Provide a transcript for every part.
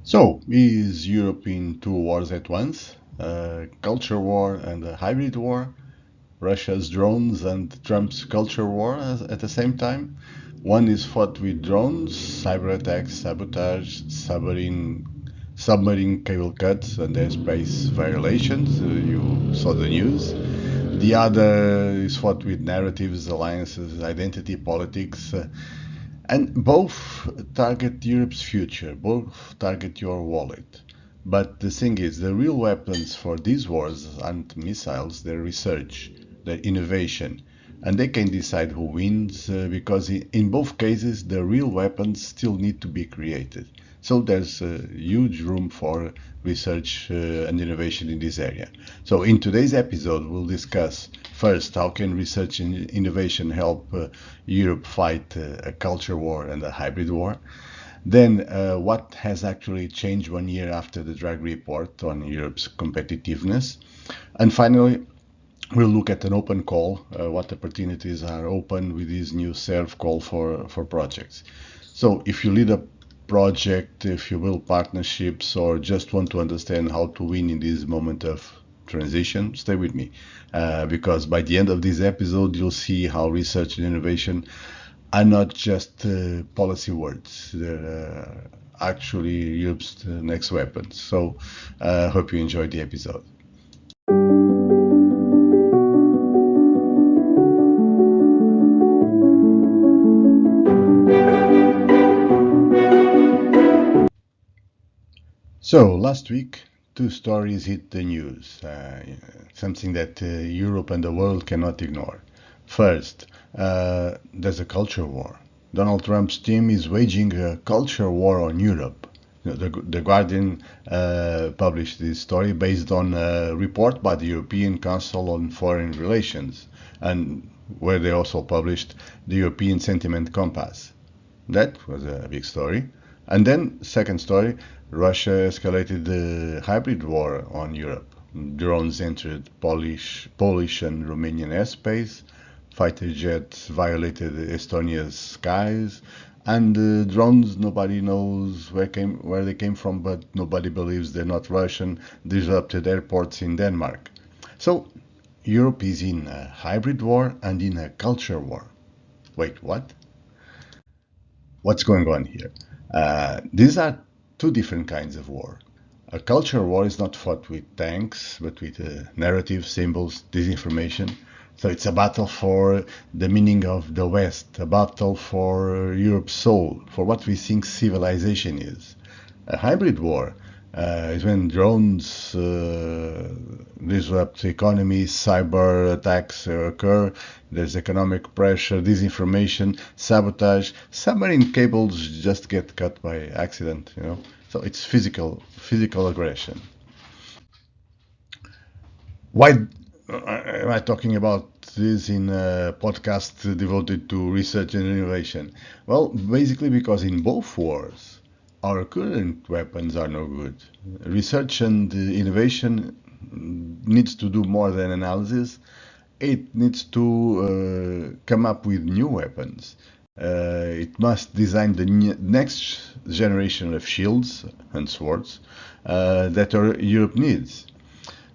So, is Europe in two wars at once? A culture war and a hybrid war? Russia's drones and Trump's culture war at the same time? One is fought with drones, cyber attacks, sabotage, submarine cable cuts, and airspace violations. You saw the news. The other is fought with narratives, alliances, identity politics, and both target Europe's future, both target your wallet. But the thing is, the real weapons for these wars aren't missiles, they're research, they're innovation. And they can decide who wins because in both cases, the real weapons still need to be created. So there's a huge room for research and innovation in this area. So in today's episode, we'll discuss first how can research and innovation help Europe fight a culture war and a hybrid war. Then what has actually changed 1 year after the Draghi report on Europe's competitiveness. And finally, we'll look at an open call, what opportunities are open with this new SERV call for projects. So if you lead a project, if you build partnerships, or just want to understand how to win in this moment of transition, stay with me. Because by the end of this episode, you'll see how research and innovation are not just policy words. They're actually Europe's next weapons. So I hope you enjoyed the episode. So last week, two stories hit the news, something that Europe and the world cannot ignore. First, there's a culture war. Donald Trump's team is waging a culture war on Europe. The Guardian published this story based on a report by the European Council on Foreign Relations, and where they also published the European Sentiment Compass. That was a big story. And then, second story, Russia escalated the hybrid war on Europe. Drones entered Polish and Romanian airspace, fighter jets violated Estonia's skies, and drones, nobody knows where they came from, but nobody believes they're not Russian, disrupted airports in Denmark. So, Europe is in a hybrid war and in a culture war. Wait, what? What's going on here? These are two different kinds of war. A culture war is not fought with tanks, but with narrative, symbols, disinformation. So it's a battle for the meaning of the West, a battle for Europe's soul, for what we think civilization is. A hybrid war is when drones disrupt economies, cyber attacks occur, there's economic pressure, disinformation, sabotage, submarine cables just get cut by accident. So it's physical aggression. Why am I talking about this in a podcast devoted to research and innovation? Well, basically because in both wars, our current weapons are no good. Research and innovation needs to do more than analysis. It needs to come up with new weapons. It must design the next generation of shields and swords that Europe needs.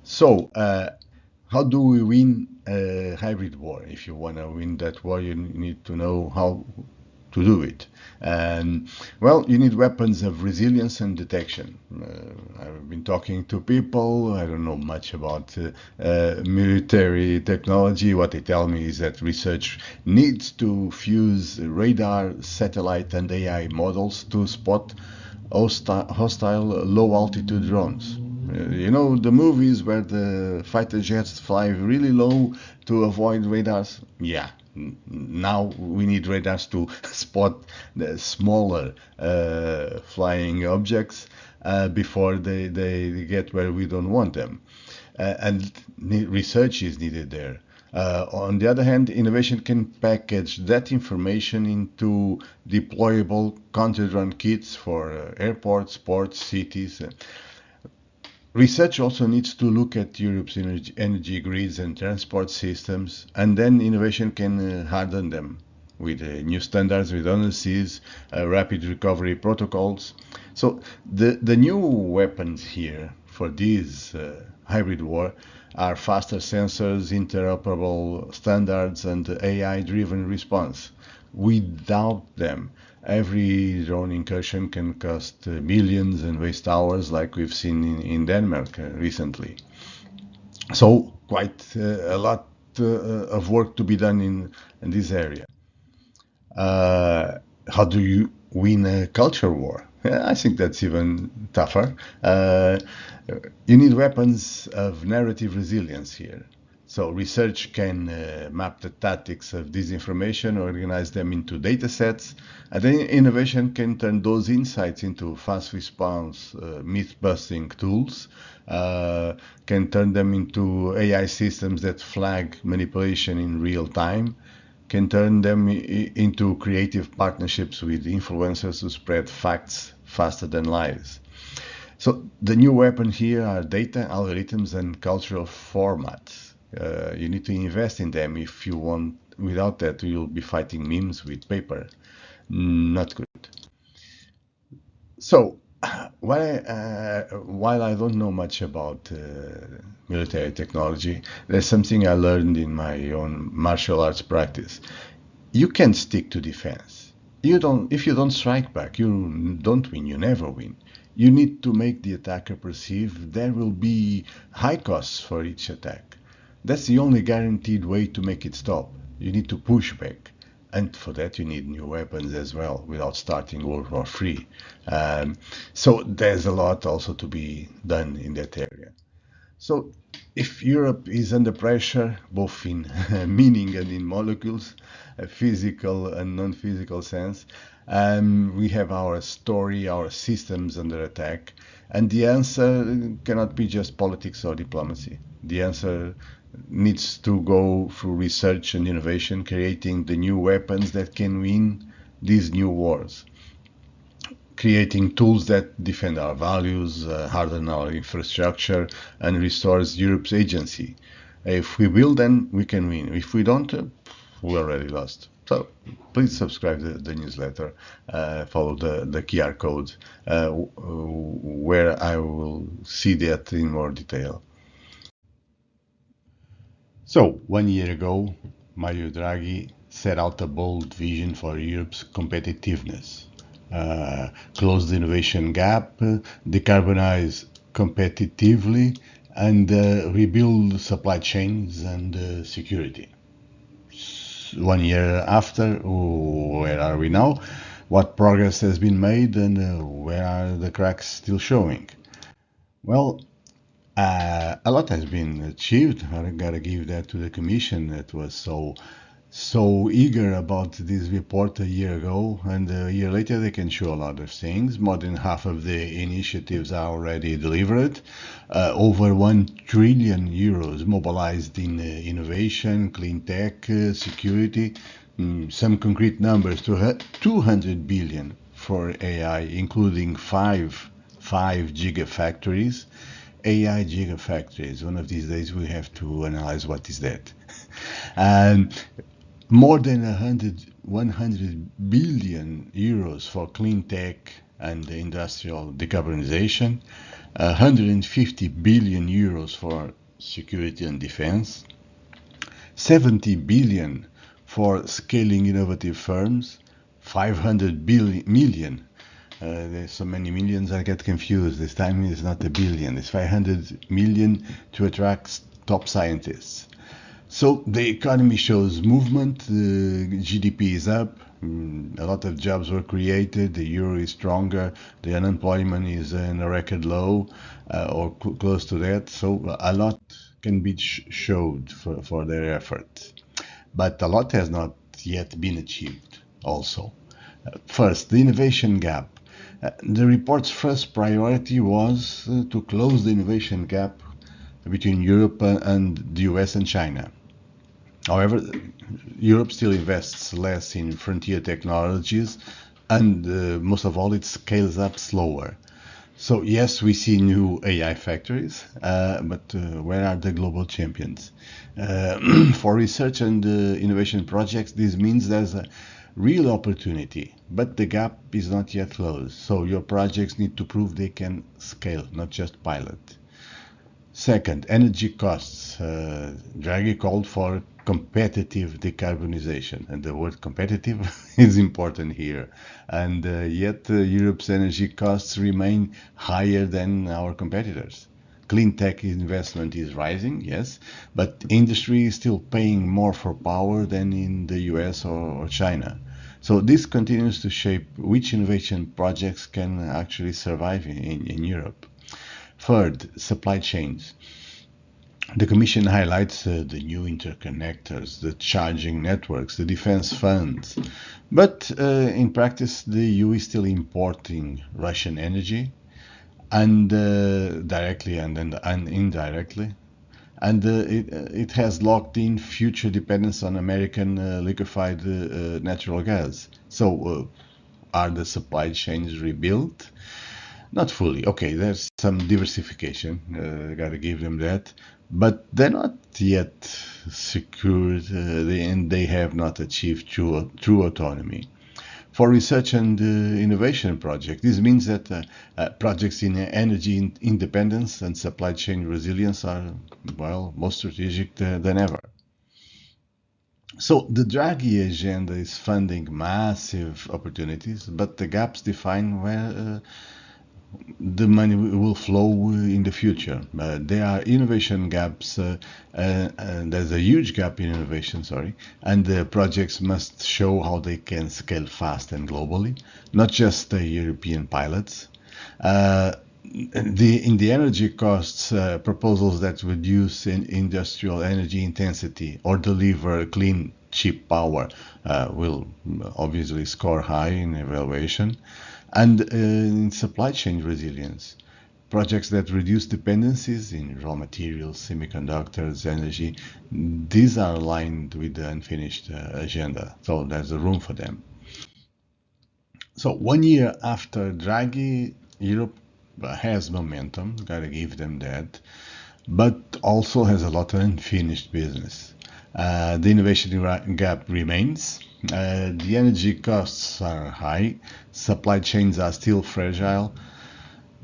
So, how do we win a hybrid war? If you want to win that war, you need to know how to do it. And well, you need weapons of resilience and detection. I've been talking to people. I don't know much about military technology. What they tell me is that research needs to fuse radar, satellite, and AI models to spot hostile low altitude drones. You know the movies where the fighter jets fly really low to avoid radars? Yeah. Now we need radars to spot the smaller flying objects before they get where we don't want them. And research is needed there. On the other hand, innovation can package that information into deployable counter-drone kits for airports, ports, cities. Research also needs to look at Europe's energy grids and transport systems, and then innovation can harden them with new standards, redundancies, rapid recovery protocols. So the new weapons here for this hybrid war are faster sensors, interoperable standards, and AI-driven response. Without them, every drone incursion can cost millions and waste hours, like we've seen in Denmark recently. So quite a lot of work to be done in this area. How do you win a culture war? I think that's even tougher. You need weapons of narrative resilience here. So research can map the tactics of disinformation, organize them into data sets, and then innovation can turn those insights into fast response, myth-busting tools, can turn them into AI systems that flag manipulation in real time, can turn them into creative partnerships with influencers to spread facts faster than lies. So the new weapon here are data, algorithms, and cultural formats. You need to invest in them if you want. Without that, you'll be fighting memes with paper. Not good. So, while I don't know much about military technology, there's something I learned in my own martial arts practice. You can't stick to defense. If you don't strike back, you don't win. You never win. You need to make the attacker perceive there will be high costs for each attack. That's the only guaranteed way to make it stop. You need to push back. And for that, you need new weapons as well, without starting World War III. So there's a lot also to be done in that area. So if Europe is under pressure, both in meaning and in molecules, a physical and non-physical sense, we have our story, our systems under attack, and the answer cannot be just politics or diplomacy. The answer needs to go through research and innovation, creating the new weapons that can win these new wars, creating tools that defend our values, harden our infrastructure, and restores Europe's agency. If we will, then we can win. If we don't, we already lost. So please subscribe to the newsletter, follow the QR code, where I will see that in more detail. So, 1 year ago, Mario Draghi set out a bold vision for Europe's competitiveness. Close the innovation gap, decarbonize competitively, and rebuild supply chains and security. 1 year after, where are we now? What progress has been made, and where are the cracks still showing? Well, a lot has been achieved. I gotta give that to the Commission that was so eager about this report a year ago, and a year later they can show a lot of things. More than half of the initiatives are already delivered. Over 1 trillion euros mobilized in innovation, clean tech, security. Some concrete numbers: 200 billion for AI, including five gigafactories. AI gigafactories. One of these days we have to analyze what is that. And more than 100 billion euros for clean tech and industrial decarbonization, 150 billion euros for security and defense, 70 billion for scaling innovative firms, 500 million. There's so many millions, I get confused. This time it's not a billion, it's 500 million to attract top scientists. So the economy shows movement, the GDP is up, a lot of jobs were created, the euro is stronger, the unemployment is in a record low, or close to that. So a lot can be showed for their effort. But a lot has not yet been achieved also. First, the innovation gap. The report's first priority was to close the innovation gap between Europe and the US and China. However, Europe still invests less in frontier technologies, and most of all, it scales up slower. So yes, we see new AI factories, but where are the global champions? For research and innovation projects, this means there's real opportunity, but the gap is not yet closed. So your projects need to prove they can scale, not just pilot. Second, energy costs. Draghi called for competitive decarbonization, and the word competitive is important here. And yet Europe's energy costs remain higher than our competitors. Clean tech investment is rising, yes, but industry is still paying more for power than in the US or China. So this continues to shape which innovation projects can actually survive in Europe. Third, supply chains. The Commission highlights the new interconnectors, the charging networks, the defense funds. But in practice, the EU is still importing Russian energy, and directly and indirectly. And it has locked in future dependence on American liquefied natural gas. So are the supply chains rebuilt? Not fully. Okay, there's some diversification. Gotta give them that. But they're not yet secured, and they have not achieved true autonomy. For research and innovation projects, this means that projects in energy independence and supply chain resilience are, well, more strategic than ever. So the Draghi agenda is funding massive opportunities, but the gaps define where the money will flow in the future. There are innovation gaps, there's a huge gap in innovation, and the projects must show how they can scale fast and globally, not just the European pilots. In the energy costs, proposals that reduce industrial energy intensity or deliver clean, cheap power will obviously score high in evaluation. And in supply chain resilience, projects that reduce dependencies in raw materials, semiconductors, energy, these are aligned with the unfinished agenda. So there's a room for them. So 1 year after Draghi, Europe has momentum, gotta give them that, but also has a lot of unfinished business. The innovation gap remains. The energy costs are high. Supply chains are still fragile.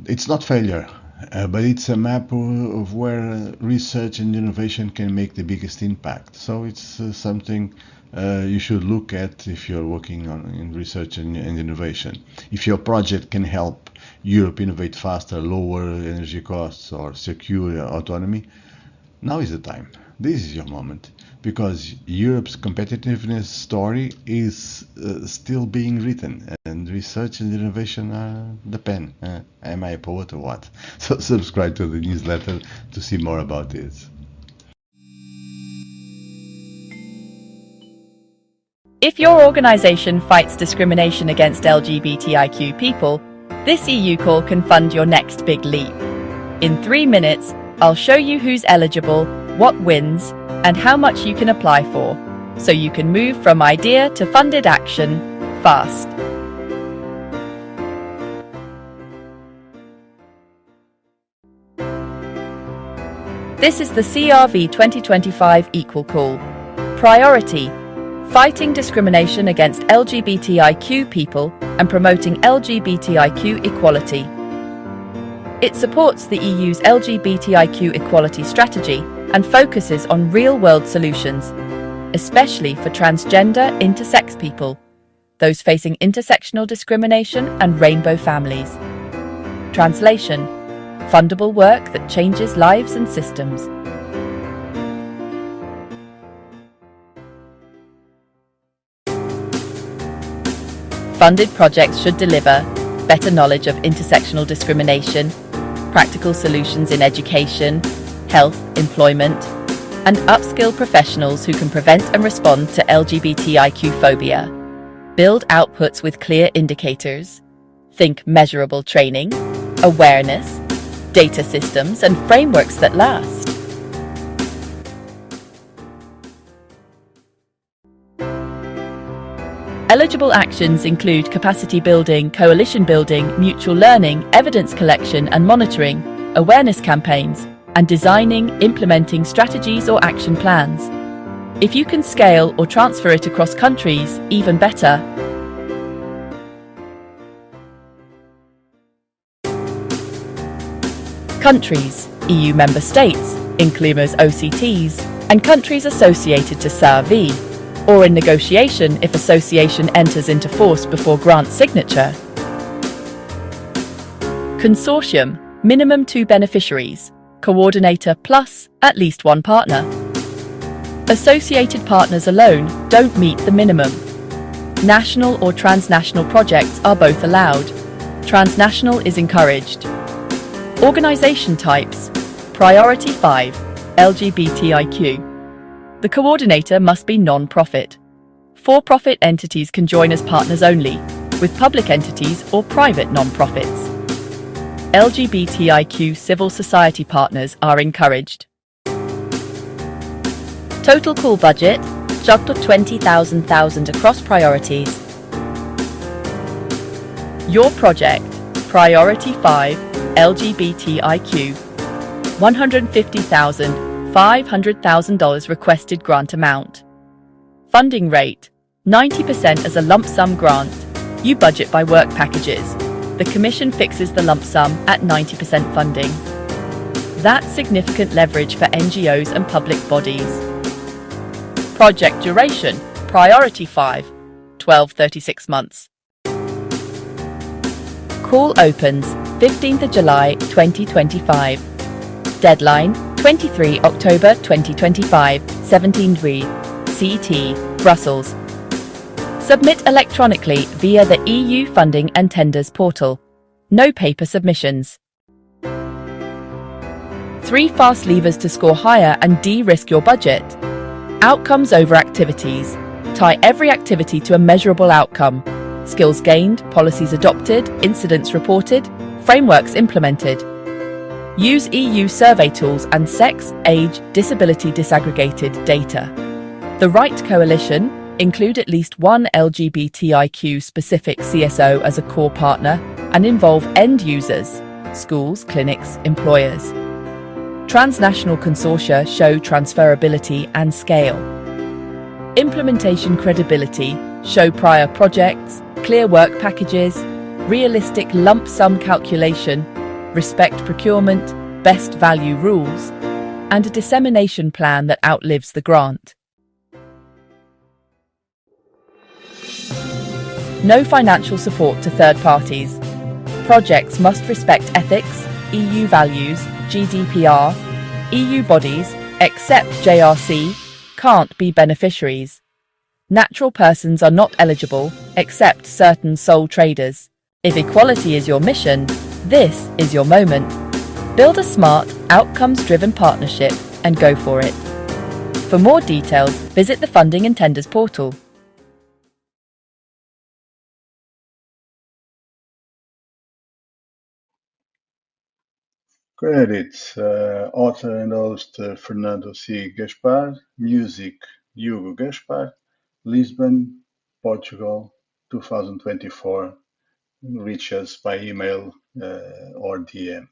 It's not failure, but it's a map of where research and innovation can make the biggest impact. So it's something you should look at if you're working in research and innovation. If your project can help Europe innovate faster, lower energy costs, or secure autonomy, now is the time. This is your moment, because Europe's competitiveness story is still being written, and research and innovation are the pen. Am I a poet or what? So subscribe to the newsletter to see more about this. If your organization fights discrimination against LGBTIQ people, this EU call can fund your next big leap. In 3 minutes, I'll show you who's eligible, what wins, and how much you can apply for, so you can move from idea to funded action fast. This is the CRV 2025 Equal Call. Priority: fighting discrimination against LGBTIQ people and promoting LGBTIQ equality. It supports the EU's LGBTIQ equality strategy and focuses on real-world solutions, especially for transgender intersex people, those facing intersectional discrimination and rainbow families. Translation: fundable work that changes lives and systems. Funded projects should deliver better knowledge of intersectional discrimination, practical solutions in education, health, employment, and upskill professionals who can prevent and respond to LGBTIQ phobia. Build outputs with clear indicators. Think measurable training, awareness, data systems, and frameworks that last. Eligible actions include capacity building, coalition building, mutual learning, evidence collection and monitoring, awareness campaigns, and designing, implementing strategies or action plans. If you can scale or transfer it across countries, even better. Countries, EU member states, including OCTs, and countries associated to S4E5, or in negotiation if association enters into force before grant signature. Consortium, minimum 2 beneficiaries, coordinator plus at least 1 partner. Associated partners alone don't meet the minimum. National or transnational projects are both allowed. Transnational is encouraged. Organisation types. Priority 5. LGBTIQ. The coordinator must be non-profit. For-profit entities can join as partners only, with public entities or private non-profits. LGBTIQ civil society partners are encouraged. Total call budget, up to 20,000 across priorities. Your project, Priority 5, LGBTIQ, $150,000, $500,000 requested grant amount. Funding rate, 90% as a lump sum grant. You budget by work packages. The Commission fixes the lump sum at 90% funding. That's significant leverage for NGOs and public bodies. Project duration, Priority 5, 12-36 months. Call opens 15th July 2025. Deadline 23 October 2025, 17:03 CT, Brussels. Submit electronically via the EU Funding and Tenders portal. No paper submissions. 3 fast levers to score higher and de-risk your budget. Outcomes over activities. Tie every activity to a measurable outcome. Skills gained, policies adopted, incidents reported, frameworks implemented. Use EU survey tools and sex, age, disability disaggregated data. The right coalition. Include at least 1 LGBTIQ-specific CSO as a core partner and involve end users, schools, clinics, employers. Transnational consortia show transferability and scale. Implementation credibility, show prior projects, clear work packages, realistic lump sum calculation, respect procurement, best value rules, and a dissemination plan that outlives the grant. No financial support to third parties. Projects must respect ethics, EU values, GDPR, EU bodies, except JRC, can't be beneficiaries. Natural persons are not eligible, except certain sole traders. If equality is your mission, this is your moment. Build a smart, outcomes-driven partnership and go for it. For more details, visit the Funding and Tenders portal. Credits, author and host Fernando C. Gaspar, music Hugo Gaspar, Lisbon, Portugal, 2024. Reach us by email or DM.